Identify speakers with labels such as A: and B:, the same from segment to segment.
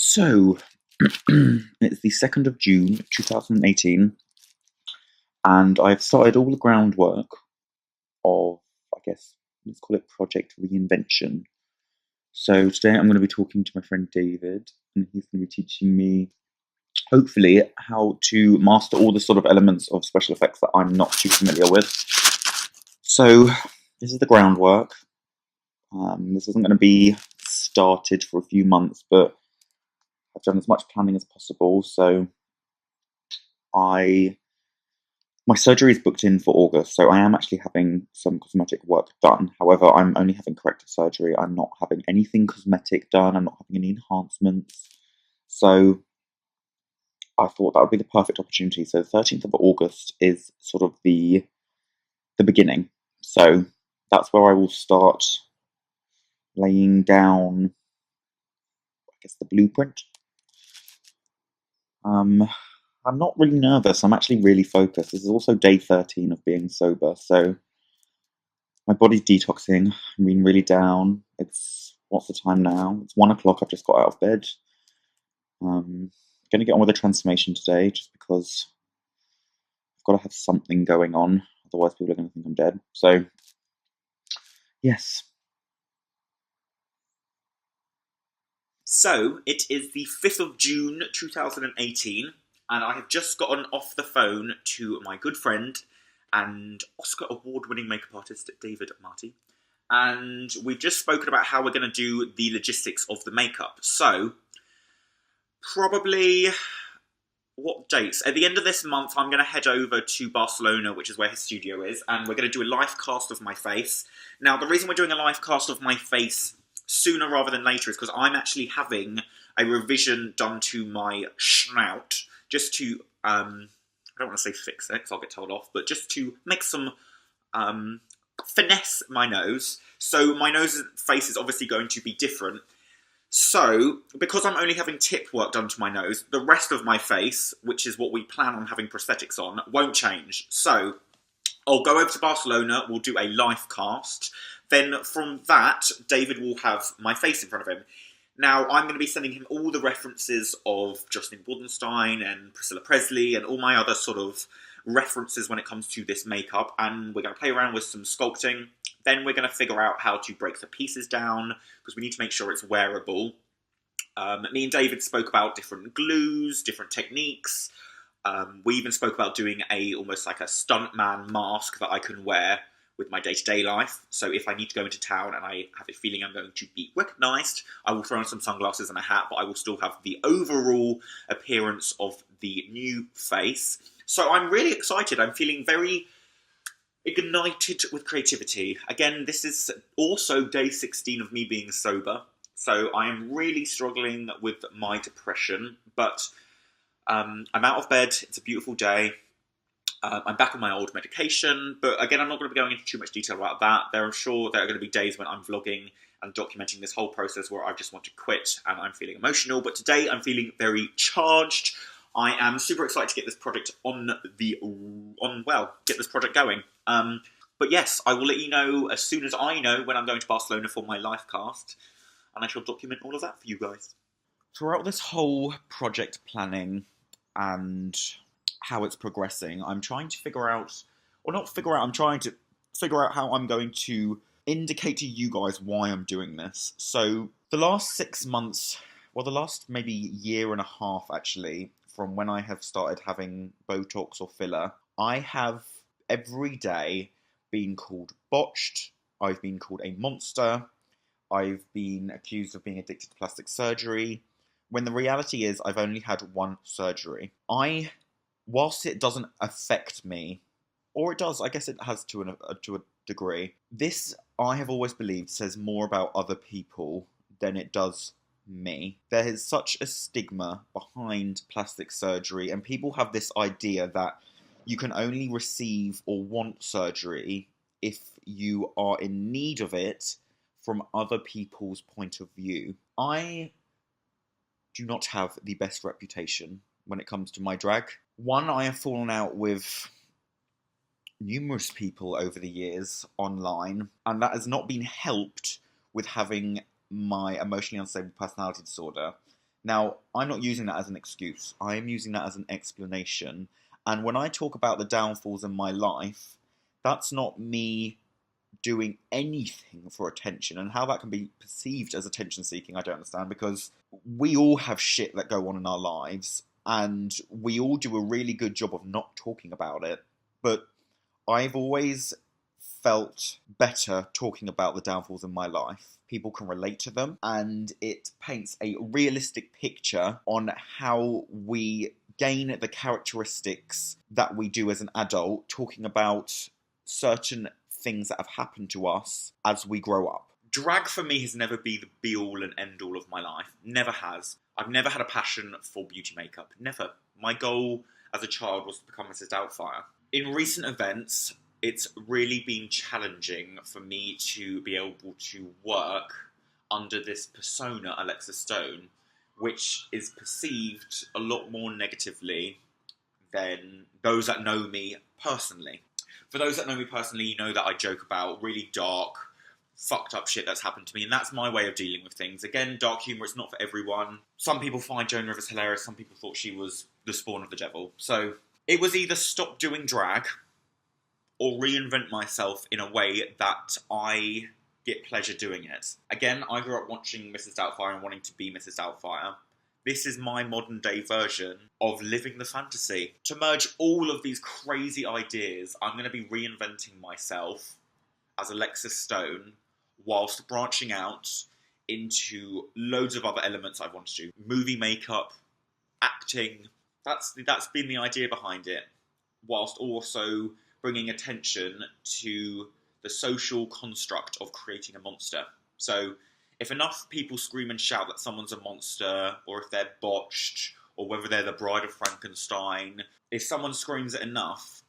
A: So, it's the 2nd of June 2018, and I've started all the groundwork of, I guess, let's call it Project Reinvention. So, today I'm going to be talking to my friend David, and he's going to be teaching me, hopefully, how to master all the sort of elements of special effects that I'm not too familiar with. So, this is the groundwork. This isn't going to be started for a few months, but I've done as much planning as possible. So my surgery is booked in for August, so I am actually having some cosmetic work done. However, I'm only having corrective surgery. I'm not having anything cosmetic done. I'm not having any enhancements. So I thought that would be the perfect opportunity. So the 13th of August is sort of the beginning. So that's where I will start laying down, I guess, the blueprint. I'm not really nervous. I'm actually really focused. This is also day 13 of being sober, so my body's detoxing. I'm being really down. What's the time now? It's 1 o'clock. I've just got out of bed. Going to get on with the transformation today, just because I've got to have something going on. Otherwise, people are going to think I'm dead. So, yes.
B: So, it is the 5th of June 2018, and I have just gotten off the phone to my good friend and Oscar award-winning makeup artist, David Marti. And we've just spoken about how we're going to do the logistics of the makeup. So, probably, what dates? At the end of this month, I'm going to head over to Barcelona, which is where his studio is, and we're going to do a live cast of my face. Now, the reason we're doing a live cast of my face sooner rather than later is because I'm actually having a revision done to my snout, just to, I don't want to say fix it, because I'll get told off, but just to make some, finesse my nose. So my nose face is obviously going to be different. So, because I'm only having tip work done to my nose, the rest of my face, which is what we plan on having prosthetics on, won't change. So, I'll go over to Barcelona, we'll do a live cast. Then from that, David will have my face in front of him. Now, I'm going to be sending him all the references of Jocelyn Bordenstein and Priscilla Presley and all my other sort of references when it comes to this makeup. And we're going to play around with some sculpting. Then we're going to figure out how to break the pieces down, because we need to make sure it's wearable. Me and David spoke about different glues, different techniques. We even spoke about doing almost like a stuntman mask that I can wear with my day-to-day life. So if I need to go into town and I have a feeling I'm going to be recognised, I will throw on some sunglasses and a hat, but I will still have the overall appearance of the new face. So I'm really excited. I'm feeling very ignited with creativity. Again, this is also day 16 of me being sober. So I am really struggling with my depression, but I'm out of bed. It's a beautiful day. I'm back on my old medication, but again, I'm not going to be going into too much detail about that. I'm sure there are going to be days when I'm vlogging and documenting this whole process where I just want to quit and I'm feeling emotional, but today I'm feeling very charged. I am super excited to get this project get this project going. But yes, I will let you know as soon as I know when I'm going to Barcelona for my live cast, and I shall document all of that for you guys.
A: Throughout this whole project planning and how it's progressing, I'm trying to figure out, I'm trying to figure out how I'm going to indicate to you guys why I'm doing this. So the last 6 months, well, the last maybe year and a half actually, from when I have started having Botox or filler, I have every day been called botched, I've been called a monster, I've been accused of being addicted to plastic surgery, when the reality is I've only had one surgery. Whilst it doesn't affect me, or it does, I guess it has to a degree, this, I have always believed, says more about other people than it does me. There is such a stigma behind plastic surgery, and people have this idea that you can only receive or want surgery if you are in need of it from other people's point of view. I do not have the best reputation when it comes to my drag. One, I have fallen out with numerous people over the years online, and that has not been helped with having my emotionally unstable personality disorder. Now, I'm not using that as an excuse. I am using that as an explanation. And when I talk about the downfalls in my life, that's not me doing anything for attention. And how that can be perceived as attention seeking, I don't understand, because we all have shit that go on in our lives, and we all do a really good job of not talking about it. But I've always felt better talking about the downfalls in my life. People can relate to them, and it paints a realistic picture on how we gain the characteristics that we do as an adult, talking about certain things that have happened to us as we grow up. Drag for me has never been the be-all and end-all of my life. Never has. I've never had a passion for beauty makeup. Never. My goal as a child was to become Mrs. Doubtfire. In recent events, it's really been challenging for me to be able to work under this persona, Alexis Stone, which is perceived a lot more negatively than those that know me personally. For those that know me personally, you know that I joke about really dark, fucked up shit that's happened to me, and that's my way of dealing with things. Again, dark humour, it's not for everyone. Some people find Joan Rivers hilarious, some people thought she was the spawn of the devil. So it was either stop doing drag or reinvent myself in a way that I get pleasure doing it. Again, I grew up watching Mrs. Doubtfire and wanting to be Mrs. Doubtfire. This is my modern day version of living the fantasy. To merge all of these crazy ideas, I'm going to be reinventing myself as Alexis Stone whilst branching out into loads of other elements I want to do. Movie makeup, acting. That's been the idea behind it, whilst also bringing attention to the social construct of creating a monster. So if enough people scream and shout that someone's a monster, or if they're botched, or whether they're the Bride of Frankenstein, if someone screams it enough,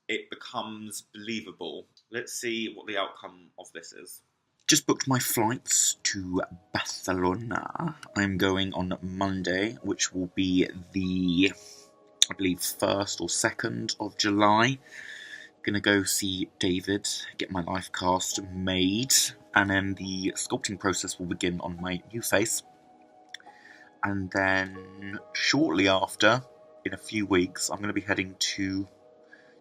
A: it becomes believable. Let's see what the outcome of this is. Just booked my flights to Barcelona. I'm going on Monday, which will be the, I believe, 1st or 2nd of July. Gonna go see David, get my life cast made, and then the sculpting process will begin on my new face. And then shortly after, in a few weeks, I'm going to be heading to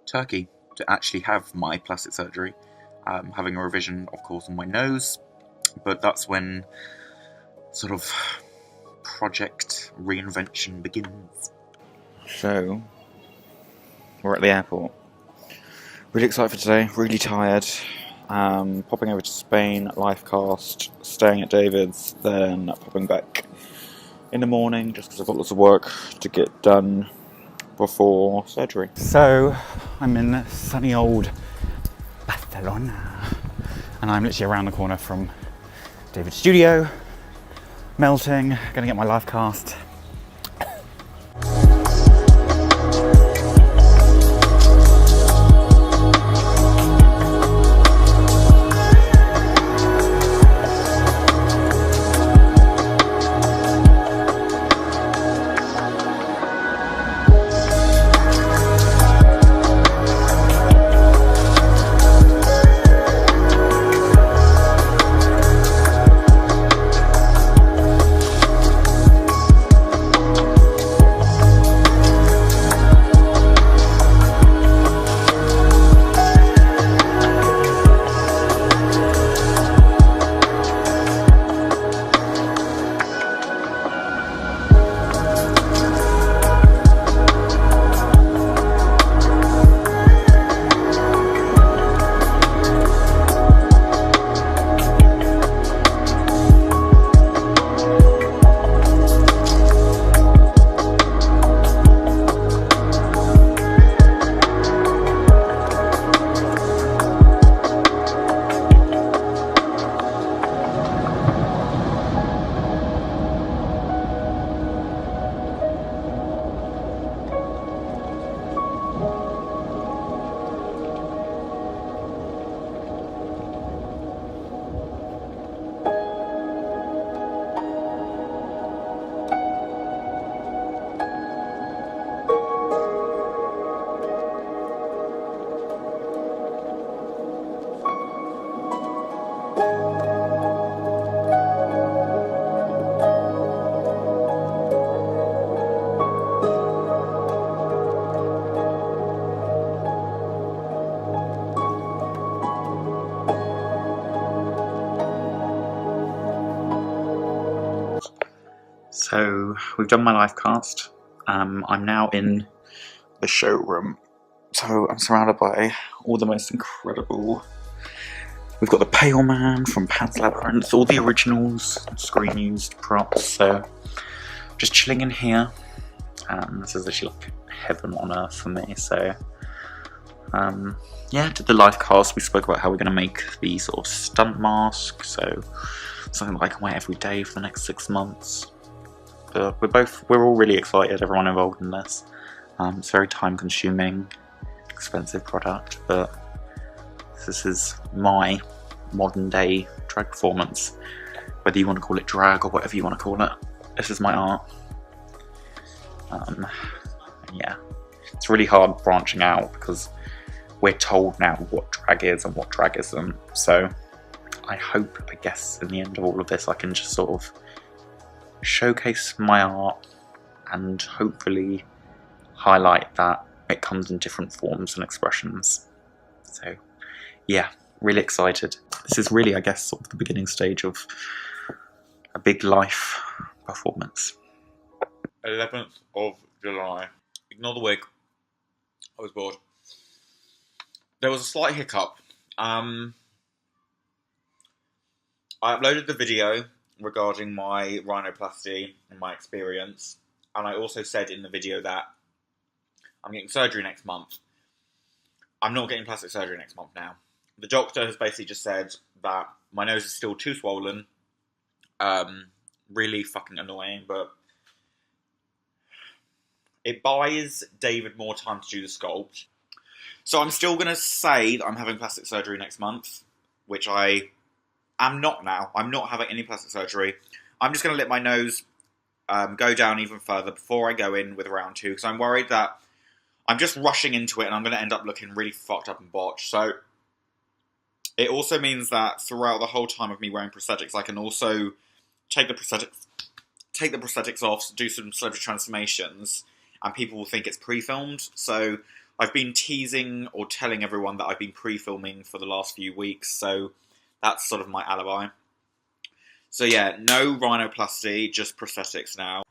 A: Turkey to actually have my plastic surgery. Having a revision, of course, on my nose, but that's when sort of project reinvention begins. So, we're at the airport. Really excited for today, really tired. Popping over to Spain, life cast, staying at David's, then popping back in the morning just because I've got lots of work to get done before surgery. So I'm in sunny old Barcelona, and I'm literally around the corner from David's studio, melting, gonna get my life cast.
B: So we've done my live cast. I'm now in the showroom. So I'm surrounded by all the most incredible. We've got the Pale Man from Pan's Labyrinth, all the originals, screen used props. So just chilling in here. This is actually like heaven on earth for me. So yeah, did the live cast. We spoke about how we're going to make the sort of stunt mask. So something that I can wear every day for the next 6 months. We're all really excited, everyone involved in this. It's very time consuming, expensive product, but this is my modern day drag performance. Whether you want to call it drag or whatever you want to call it, this is my art. Yeah, it's really hard branching out because we're told now what drag is and what drag isn't. So I guess in the end of all of this I can just sort of showcase my art and hopefully highlight that it comes in different forms and expressions. So yeah, really excited. This is really, I guess, sort of the beginning stage of a big life performance.
A: 11th of July. Ignore the wig. I was bored. There was a slight hiccup. I uploaded the video regarding my rhinoplasty and my experience, and I also said in the video that I'm getting surgery next month. I'm not getting plastic surgery next month now. The doctor has basically just said that my nose is still too swollen. Really fucking annoying, but it buys David more time to do the sculpt. So I'm still going to say that I'm having plastic surgery next month, which I am not now. I'm not having any plastic surgery. I'm just going to let my nose go down even further before I go in with round 2, because I'm worried that I'm just rushing into it and I'm going to end up looking really fucked up and botched. So it also means that throughout the whole time of me wearing prosthetics, I can also take the prosthetics off, do some celebrity transformations, and people will think it's pre-filmed. So I've been teasing or telling everyone that I've been pre-filming for the last few weeks, so that's sort of my alibi. So yeah, no rhinoplasty, just prosthetics now.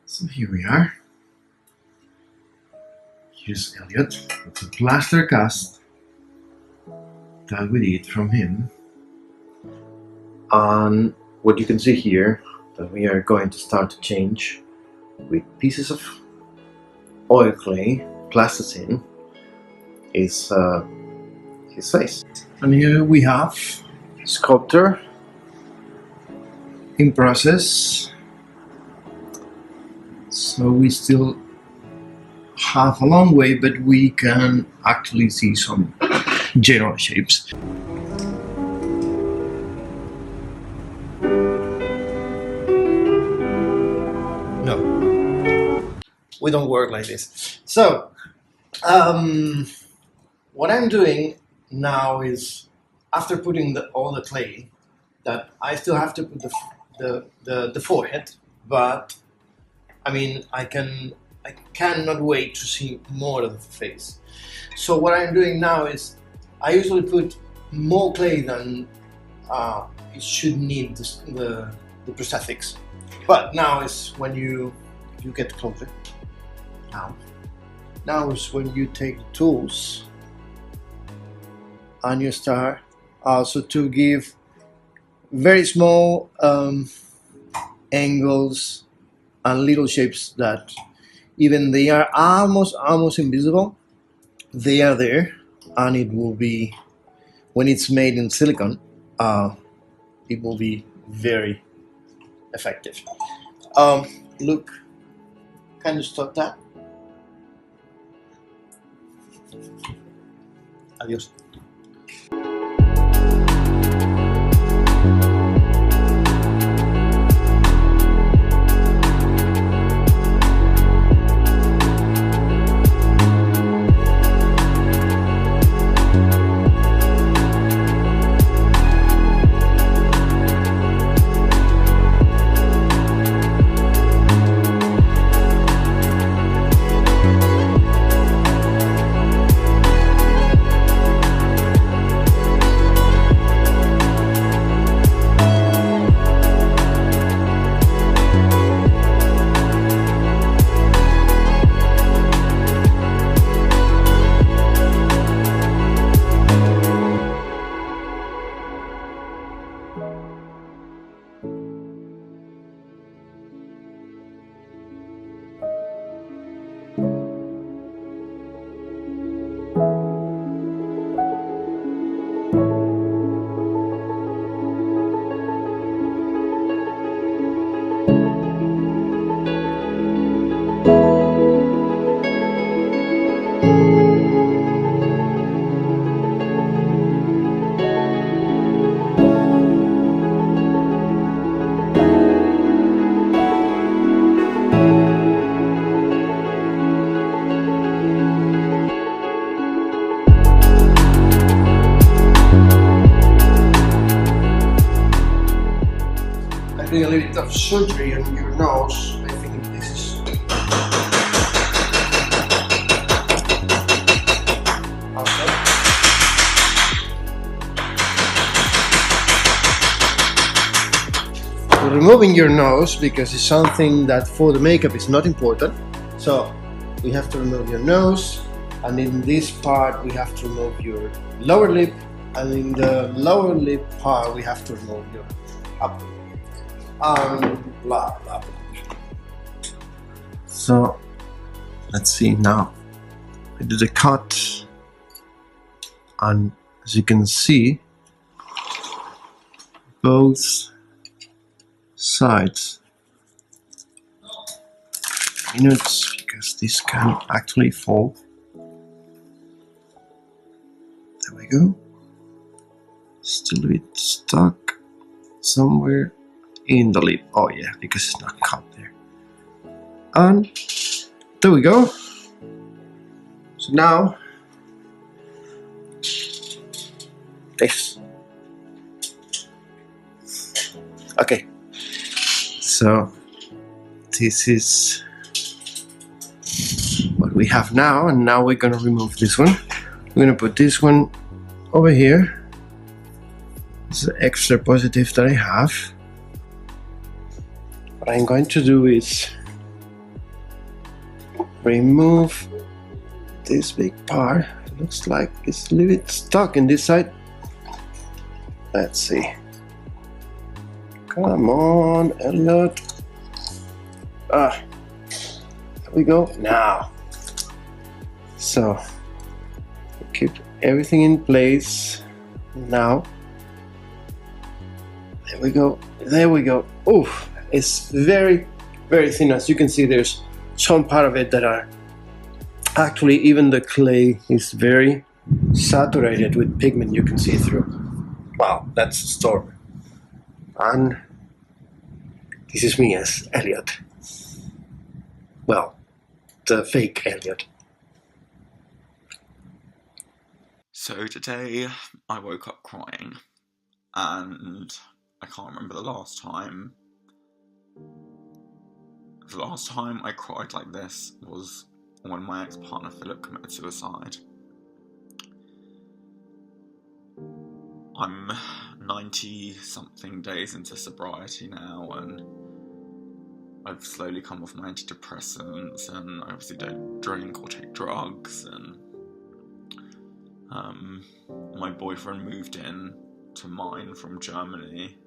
C: So here we are. Here's Elliot. It's a plaster cast that we did from him. And what you can see here, that we are going to start to change with pieces of oil clay, plasticine, is his face. And here we have sculptor in process. So we still have a long way, but we can actually see some general shapes. No, we don't work like this. So, what I'm doing now is, after putting all the clay, that I still have to put the forehead, but I mean, I cannot wait to see more of the face. So what I'm doing now is, I usually put more clay than it should need the prosthetics. But now is when you get closer. Now is when you take the tools and you start also to give very small angles and little shapes that even they are almost invisible. They are there, and it will be, when it's made in silicone, it will be very effective. Look, can you stop that? Adios. doing a little bit of surgery on your nose. I think this is okay. We're removing your nose because it's something that for the makeup is not important. So we have to remove your nose, and in this part we have to remove your lower lip, and in the lower lip part we have to remove your upper lip, and blah blah blah. So let's see now. I did a cut, and as you can see, both sides minutes, because this can actually fall. There we go. Still a bit stuck somewhere in the lip. Oh yeah, because it's not cut there. And there we go. So now this. Okay. So this is what we have now, and now we're gonna remove this one. We're gonna put this one over here. It's the extra positive that I have. What I'm going to do is remove this big part. It looks like it's a little bit stuck in this side. Let's see. Come on, Elliot. There we go. Now. So keep everything in place. Now. There we go. There we go. Oof. It's very, very thin. As you can see, there's some part of it that are actually, even the clay is very saturated with pigment you can see through. Wow, that's a storm. And this is me as Elliot. Well, the fake Elliot.
B: So today I woke up crying, and I can't remember the last time. The last time I cried like this was when my ex-partner Philip committed suicide. I'm 90-something days into sobriety now, and I've slowly come off my antidepressants, and I obviously don't drink or take drugs, and my boyfriend moved in to mine from Germany,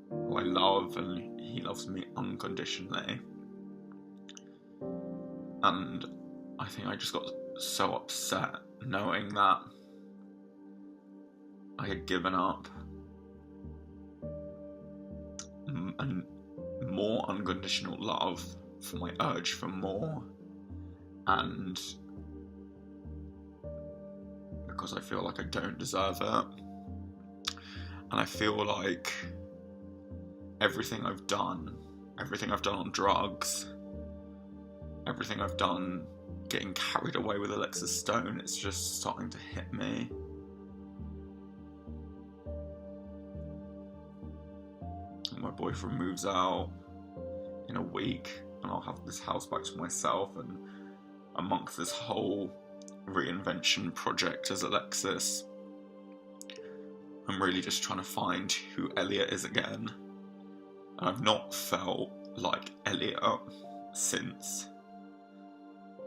B: who I love, and he loves me unconditionally. And I think I just got so upset knowing that I had given up and more unconditional love for my urge for more, and because I feel like I don't deserve it, and I feel like everything I've done on drugs, everything I've done getting carried away with Alexis Stone, it's just starting to hit me. My boyfriend moves out in a week, and I'll have this house back to myself, and amongst this whole reinvention project as Alexis, I'm really just trying to find who Elliot is again. And I've not felt like Elliot since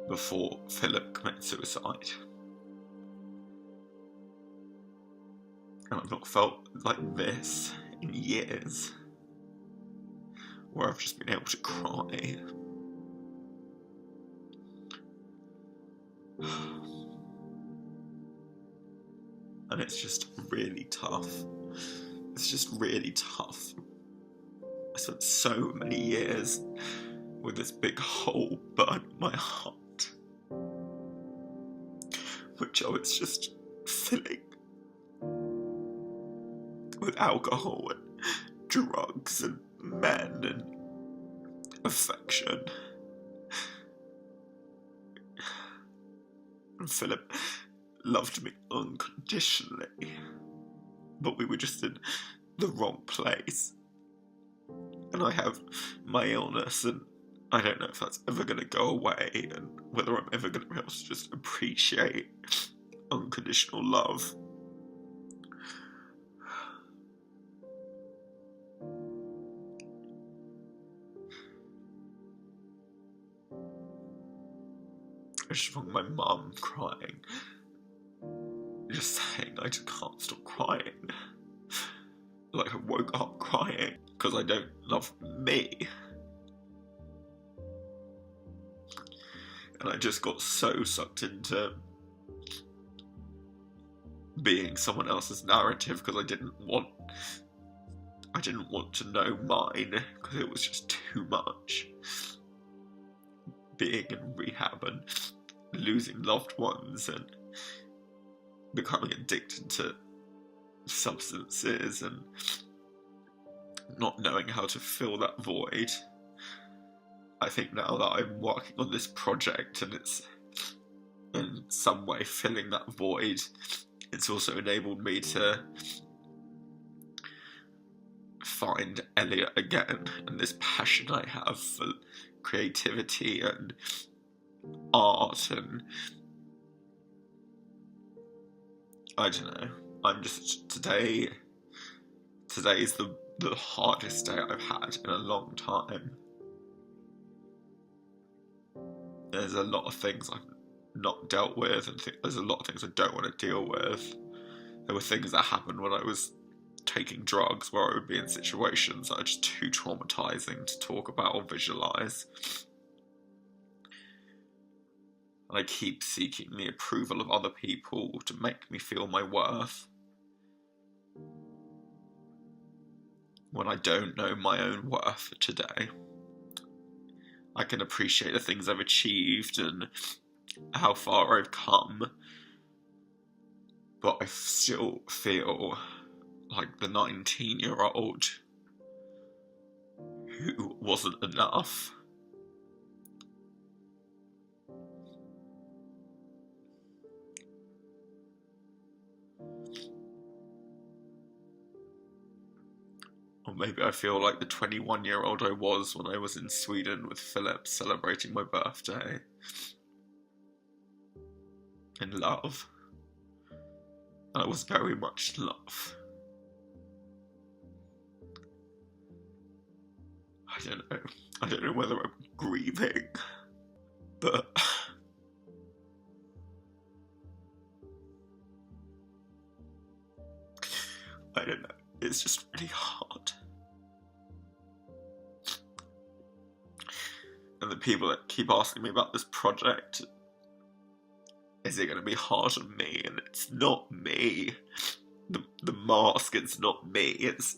B: before Philip committed suicide. And I've not felt like this in years, where I've just been able to cry. And it's just really tough. It's just really tough. I spent so many years with this big hole burnt in my heart, which I was just filling with alcohol and drugs and men and affection. And Philip loved me unconditionally, but we were just in the wrong place.
A: and I have my illness, and I don't know if that's ever going to go away, and whether I'm ever going to be able to just appreciate unconditional love. I just found my mum crying, just saying I just can't stop crying. Like, I woke up crying because I don't love me. And I just got so sucked into being someone else's narrative because I didn't want to know mine, because it was just too much. Being in rehab and losing loved ones and becoming addicted to substances and not knowing how to fill that void. I think now that I'm working on this project and it's in some way filling that void, it's also enabled me to find Elliot again, and this passion I have for creativity and art, and I don't know, I'm just, today's the hardest day I've had in a long time. There's a lot of things I've not dealt with, and there's a lot of things I don't want to deal with. There were things that happened when I was taking drugs where I would be in situations that are just too traumatizing to talk about or visualize. And I keep seeking the approval of other people to make me feel my worth, when I don't know my own worth today. I can appreciate the things I've achieved and how far I've come, but I still feel like the 19-year-old who wasn't enough. Or maybe I feel like the 21-year-old I was when I was in Sweden with Philip celebrating my birthday. In love. And I was very much in love. I don't know whether I'm grieving, but I don't know. It's just really hard. And the people that keep asking me about this project, is it going to be hard on me? And it's not me. The mask, it's not me. It's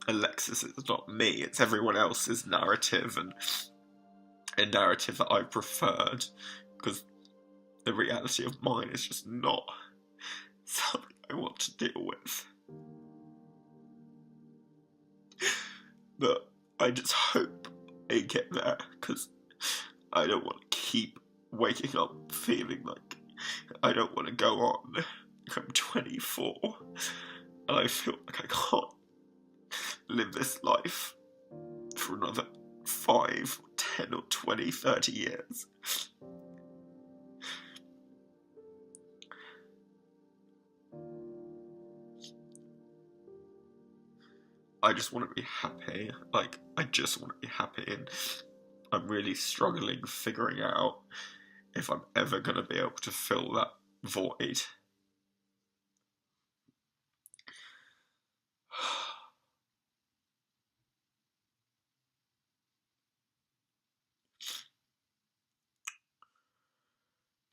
A: Alexis, it's not me. It's everyone else's narrative, and a narrative that I preferred, because the reality of mine is just not something I want to deal with. But I just hope I get there, because I don't want to keep waking up feeling like I don't want to go on. I'm 24, and I feel like I can't live this life for another 5, 10 or 20, 30 years. I just want to be happy. Like, I just want to be happy, and I'm really struggling figuring out if I'm ever going to be able to fill that void.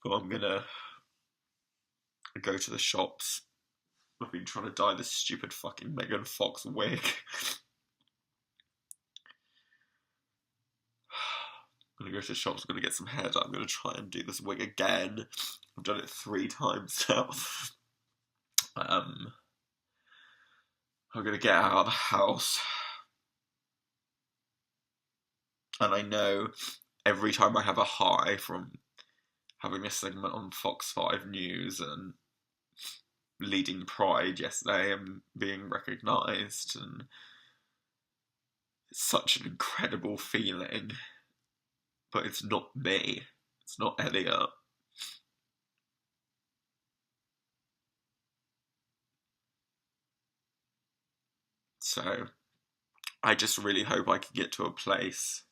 A: But I'm gonna go to the shops. I've been trying to dye this stupid fucking Megan Fox wig. I'm gonna go to the shops, I'm gonna get some hair dye. I'm gonna try and do this wig again. I've done it 3 times now. I'm gonna get out of the house. And I know every time I have a high from having a segment on Fox 5 News and leading Pride yesterday and being recognised, and
B: such an incredible feeling, but it's not me. It's not Elliot. So, I just really hope I can get to a place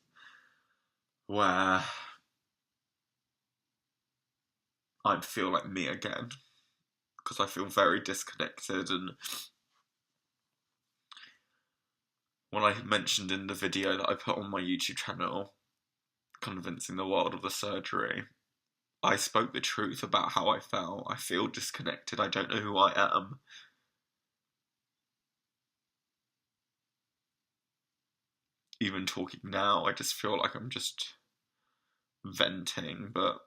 B: where I feel like me again, because I feel very disconnected. And when I mentioned in the video that I put on my YouTube channel, convincing the world of the surgery, I spoke the truth about how I felt. I feel disconnected. I don't know who I am. Even talking now, I just feel like I'm just venting, but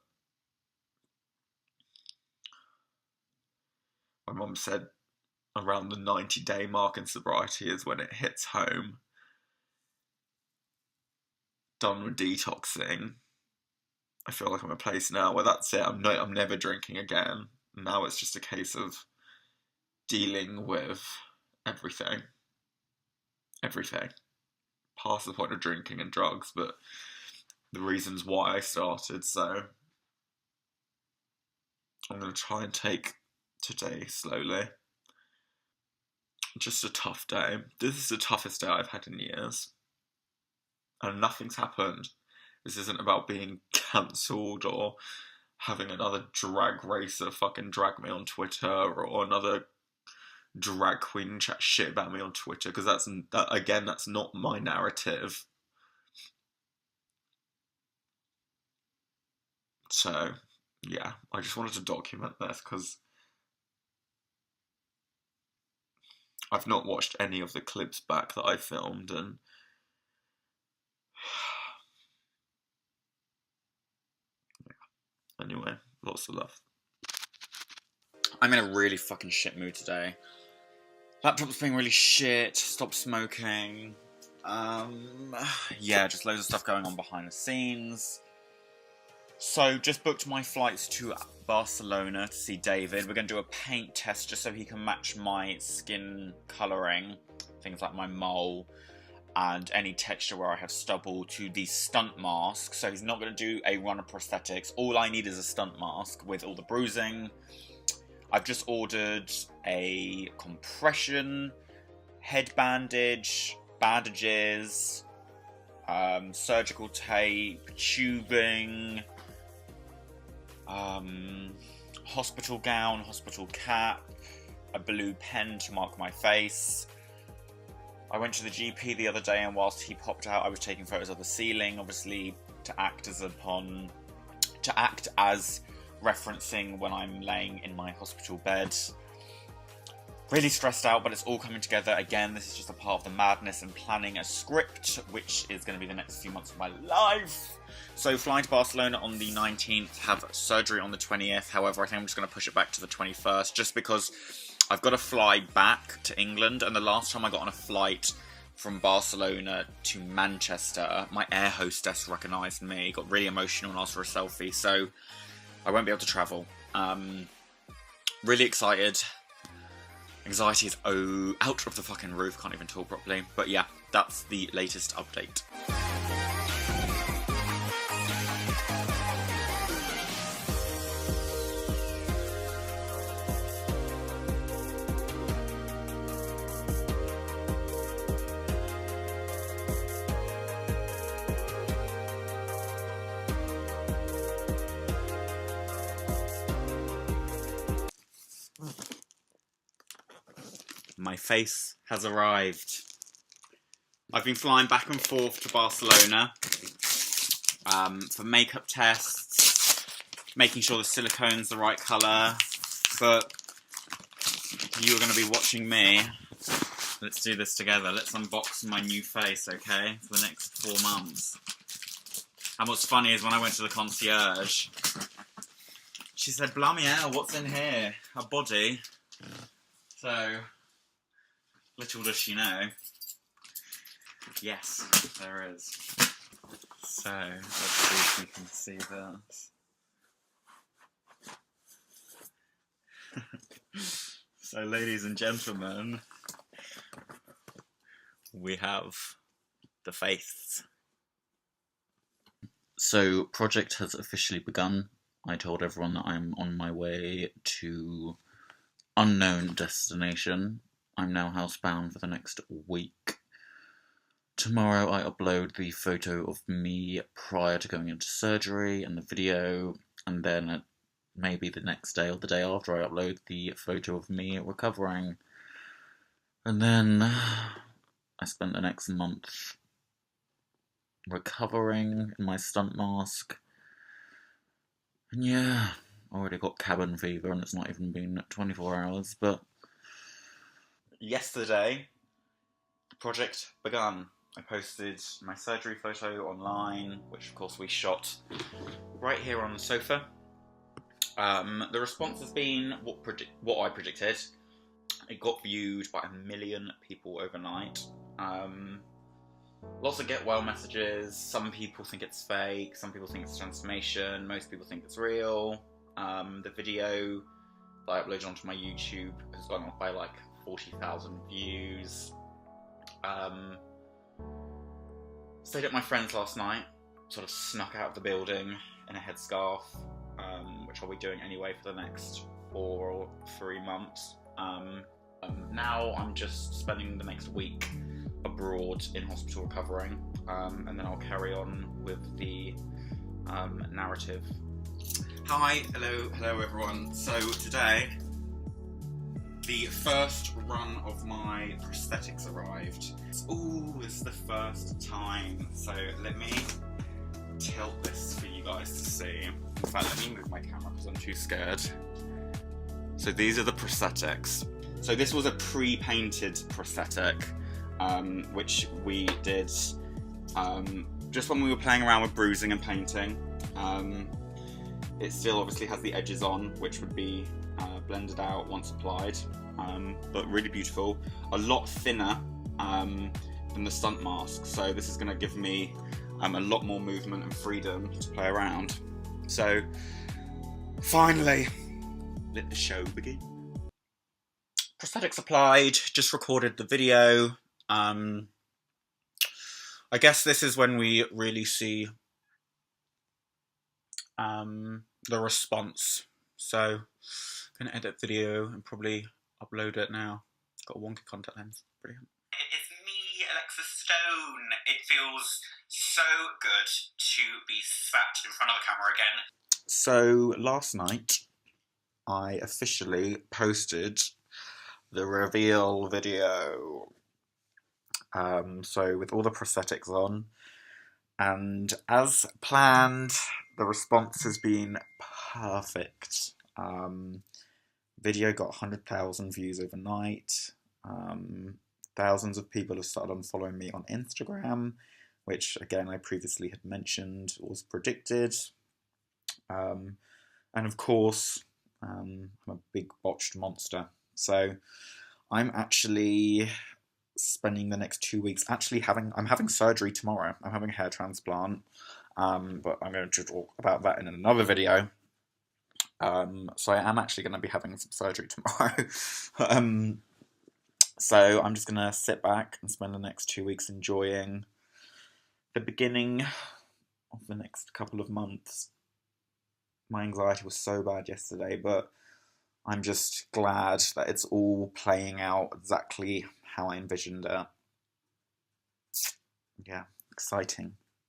B: my mum said around the 90-day mark in sobriety is when it hits home. Done with detoxing. I feel like I'm at a place now where that's it. I'm never drinking again. Now it's just a case of dealing with everything. Everything. Past the point of drinking and drugs, but the reasons why I started. So I'm going to try and take today slowly. Just a tough day. This is the toughest day I've had in years. And nothing's happened. This isn't about being cancelled or having another drag racer fucking drag me on Twitter, or another drag queen chat shit about me on Twitter, because that's not my narrative. So, yeah, I just wanted to document this because I've not watched any of the clips back that I filmed, and anyway, lots of love.
A: I'm in a really fucking shit mood today. Laptop's being really shit, stopped smoking. Yeah, just loads of stuff going on behind the scenes. So, just booked my flights to Barcelona to see David. We're going to do a paint test just so he can match my skin colouring, things like my mole and any texture where I have stubble, to the stunt mask. So he's not going to do a run of prosthetics. All I need is a stunt mask with all the bruising. I've just ordered a compression, head bandage, bandages, surgical tape, tubing, hospital gown, hospital cap, a blue pen to mark my face. I went to the GP the other day, and whilst he popped out, I was taking photos of the ceiling, obviously to act as referencing when I'm laying in my hospital bed. Really stressed out, but it's all coming together. Again, this is just a part of the madness and planning a script, which is going to be the next few months of my life. So, flying to Barcelona on the 19th, have surgery on the 20th. However, I think I'm just going to push it back to the 21st, just because I've got to fly back to England, and the last time I got on a flight from Barcelona to Manchester, my air hostess recognised me, got really emotional and asked for a selfie, so I won't be able to travel. Really excited. Anxiety is out of the fucking roof, can't even talk properly. But yeah, that's the latest update. My face has arrived. I've been flying back and forth to Barcelona for makeup tests, making sure the silicone's the right colour, but you're going to be watching me. Let's do this together. Let's unbox my new face, okay, for the next 4 months. And what's funny is when I went to the concierge, she said, "Blimey hell, what's in here? A body." So, little does she know. Yes, there is. So, let's see if we can see this. So, ladies and gentlemen, we have
B: the faiths.
A: So, project has officially begun. I told everyone that I'm on my way to unknown destination. I'm now housebound for the next week. Tomorrow I upload the photo of me prior to going into surgery and the video, and then maybe the next day or the day after I upload the photo of me recovering. And then I spent the next month recovering in my stunt mask. And yeah, I already got cabin fever and it's not even been 24 hours, but
B: yesterday, the project begun. I posted my surgery photo online, which of course we shot right here on the sofa. The response has been what I predicted. It got viewed by 1 million people overnight. Lots of get well messages. Some people think it's fake, some people think it's a transformation, most people think it's real. The video that I uploaded onto my YouTube has gone up by like 40,000 views. Stayed at my friend's last night, sort of snuck out of the building in a headscarf, which I'll be doing anyway for the next 4 or 3 months. Now I'm just spending the next week abroad in hospital recovering, and then I'll carry on with the narrative.
A: Hi, hello everyone. So today, the first run of my prosthetics arrived. Ooh, this is the first time. So let me tilt this for you guys to see. In fact, let me move my camera because I'm too scared. So these are the prosthetics. So this was a pre-painted prosthetic, which we did just when we were playing around with bruising and painting. It still obviously has the edges on, which would be blended out once applied, but really beautiful. A lot thinner than the stunt mask, so this is going to give me a lot more movement and freedom to play around. So finally, let the show begin. Prosthetics applied, just recorded the video. I guess this is when we really see the response. So I'm going to edit video and probably upload it now. Got a wonky contact lens. Brilliant.
B: It's me, Alexis Stone. It feels so good to be sat in front of the camera again.
A: So last night I officially posted the reveal video. So with all the prosthetics on, and as planned, the response has been perfect. Video got 100,000 views overnight. Thousands of people have started unfollowing me on Instagram, which again I previously had mentioned was predicted. And of course, I'm a big botched monster. So I'm actually spending the next 2 weeks I'm having surgery tomorrow. I'm having a hair transplant, but I'm going to talk about that in another video. So I am actually going to be having some surgery tomorrow. So I'm just going to sit back and spend the next 2 weeks enjoying the beginning of the next couple of months. My anxiety was so bad yesterday, but I'm just glad that it's all playing out exactly how I envisioned it. Yeah, exciting.